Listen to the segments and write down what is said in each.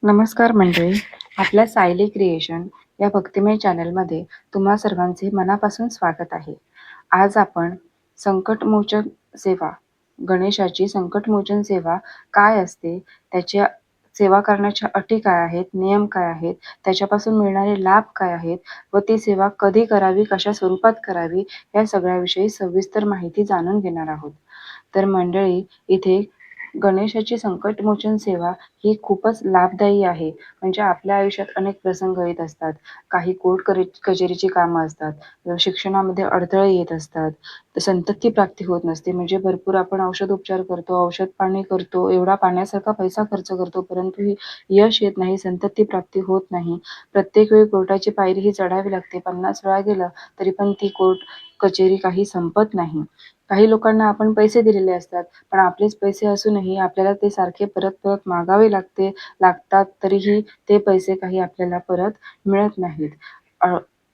नमस्कार मंडळी, आपल्या सायली क्रिएशन या भक्तिमय चॅनलमध्ये तुम्हा सर्वांचे मनापासून स्वागत आहे. आज आपण संकटमोचन सेवा, गणेशाची संकटमोचन सेवा काय असते, त्याच्या सेवा करण्याच्या अटी काय आहेत, नियम काय आहेत, त्याच्यापासून मिळणारे लाभ काय आहेत व ती सेवा कधी करावी, कशा स्वरूपात करावी, या सगळ्याविषयी सविस्तर माहिती जाणून घेणार आहोत. तर मंडळी, इथे गणेशाची संकटमोचन सेवा ही खूपच लाभदायी आहे. म्हणजे आपल्या आयुष्यात अनेक प्रसंग येत असतात. काही कोर्ट कचेरीची कामं असतात. शिक्षणामध्ये अडथळे येत असतात. संतती प्राप्ती होत नसते. म्हणजे भरपूर आपण औषधोपचार करतो, औषध पाणी करतो, एवढा पाण्यासारखा पैसा खर्च करतो, परंतु यश येत नाही, संतती प्राप्ती होत नाही. प्रत्येक वेळी कोर्टाची पायरी ही चढावी लागते. 50 वेळा गेलं तरी पण ती कोर्ट कचेरी काही संपत नाही. काही लोकांना आपण पैसे दिलेले असतात, पण आपलेच पैसे असूनही आपल्याला ते सारखे परत परत मागावे लागतात, तरीही ते पैसे काही आपल्याला परत मिळत नाहीत.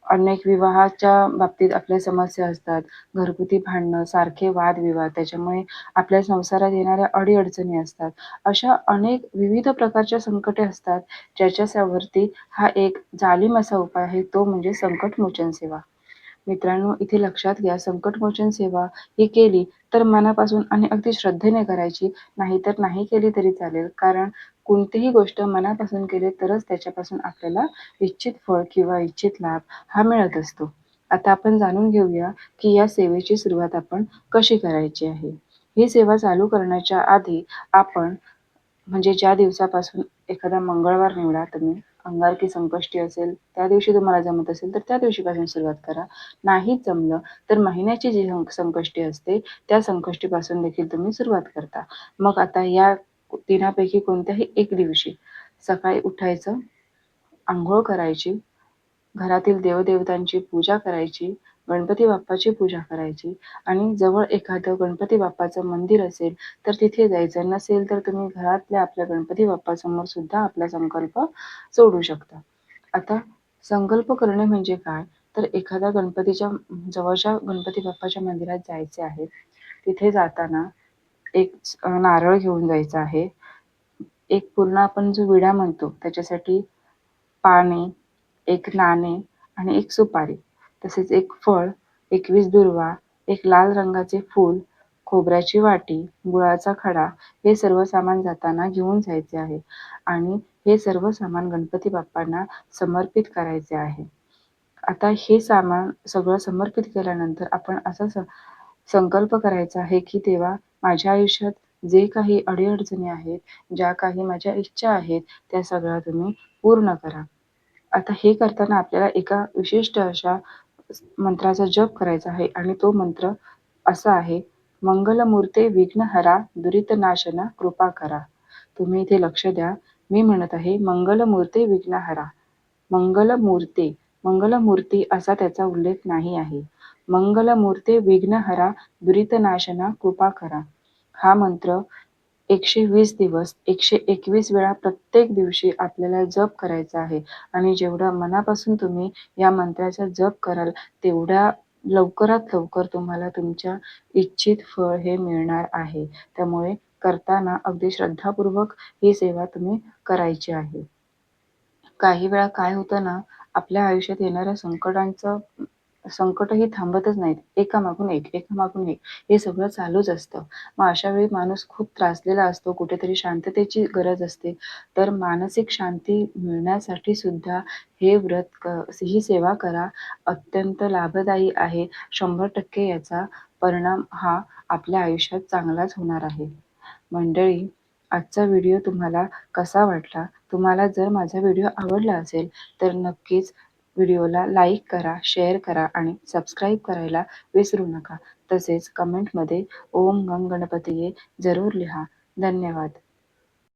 अनेक विवाहाच्या बाबतीत आपल्या समस्या असतात. घरगुती भांडणं, सारखे वादविवाद, त्याच्यामुळे आपल्या संसारात येणाऱ्या अडीअडचणी असतात. अशा अनेक विविध प्रकारच्या संकटे असतात, ज्याच्यावरती हा एक जालीम असा उपाय आहे, तो म्हणजे संकटमोचन सेवा. मित्रांनो, इथे लक्षात घ्या, संकटमोचन सेवा ही केली तर मनापासून आणि अगदी श्रद्धेने करायची, नाहीतर नाही केली तरी चालेल. कारण कोणतीही गोष्ट मनापासून केली तरच त्याच्यापासून आपल्याला इच्छित फळ किंवा इच्छित लाभ हा मिळत असतो. आता आपण जाणून घेऊया की या सेवेची सुरुवात आपण कशी करायची आहे. ही सेवा चालू करण्याच्या आधी आपण, म्हणजे ज्या दिवसापासून, एखादा मंगळवार निवडा तुम्ही, अंगारकी संकष्टी असेल त्या दिवशी तुम्हाला जमत असेल तर त्या दिवशीपासून सुरुवात करा. नाही जमलं तर महिन्याची जी संकष्टी असते त्या संकष्टीपासून देखील तुम्ही सुरुवात करता. मग आता या तिनापैकी कोणत्याही एक दिवशी सकाळी उठायचं, अंघोळ करायची, घरातील देवदेवतांची पूजा करायची, गणपती बाप्पाची पूजा करायची आणि जवळ एखादं गणपती बाप्पाचं मंदिर असेल तर तिथे जायचं. नसेल तर तुम्ही घरातल्या आपल्या गणपती बाप्पासमोर सुद्धा आपला संकल्प सोडू शकता. आता संकल्प करणे म्हणजे काय, तर एखाद्या जवळच्या गणपती बाप्पाच्या मंदिरात जायचे आहे. तिथे जाताना एक नारळ घेऊन जायचा आहे. एक पूर्ण आपण जो विडा म्हणतो त्याच्यासाठी पाने, एक नाणे आणि एक सुपारी, तसेच एक फळ, 21 दुर्वा, एक लाल रंगाचे फूल, खोबऱ्याची वाटी, गुळाचा खडा, हे सर्व सामान जाताना घेऊन जायचे आहे आणि हे सर्व सामान गणपती बाप्पांना समर्पित करायचे आहे. आता हे सामान सगळं समर्पित केल्यानंतर आपण असा संकल्प करायचा आहे की तेव्हा माझ्या आयुष्यात जे काही अडीअडचणी आहेत, ज्या काही माझ्या इच्छा आहेत, त्या सगळ्या तुम्ही पूर्ण करा. आता हे करताना आपल्याला एका विशिष्ट अशा मंत्राचा जप करायचा आहे आणि तो मंत्र असा आहे: मंगलमूर्ते विघ्नहरा दुरितनाशना कृपा करा. तुम्ही इथे लक्ष द्या, मी म्हणत आहे मंगलमूर्ते विघ्नहरा. मंगलमूर्ते, मंगलमूर्ती असा त्याचा उल्लेख नाही आहे. मंगलमूर्ते विघ्नहरा दुरितनाशना कृपा करा. हा मंत्र 120 दिवस 121 वेळा प्रत्येक दिवशी आपल्याला जप करायचा आहे आणि जेवढं मनापासून तुम्ही या मंत्राचा जप कराल तेवढ्या लवकरात लवकर तुम्हाला तुमच्या इच्छित फळ हे मिळणार आहे. त्यामुळे करताना अगदी श्रद्धापूर्वक ही सेवा तुम्ही करायची आहे. काही वेळा काय होतं ना, आपल्या आयुष्यात येणाऱ्या संकटही थांबतच नाहीत. एकामागून एक, एकामागून एक, हे सगळं चालूच असतं. मग अशा वेळी माणूस खूप त्रासलेला असतो, कुठेतरी शांततेची गरज असते. तर मानसिक शांती मिळण्यासाठी सुद्धा हे ही सेवा करा. अत्यंत लाभदायी आहे. 100% याचा परिणाम हा आपल्या आयुष्यात चांगलाच होणार आहे. मंडळी, आजचा व्हिडिओ तुम्हाला कसा वाटला? तुम्हाला जर माझा व्हिडिओ आवडला असेल तर नक्कीच व्हिडिओला लाईक करा, शेअर करा आणि सबस्क्राईब करायला विसरू नका. तसेच कमेंटमध्ये ओम गण गणपतीये जरूर लिहा. धन्यवाद.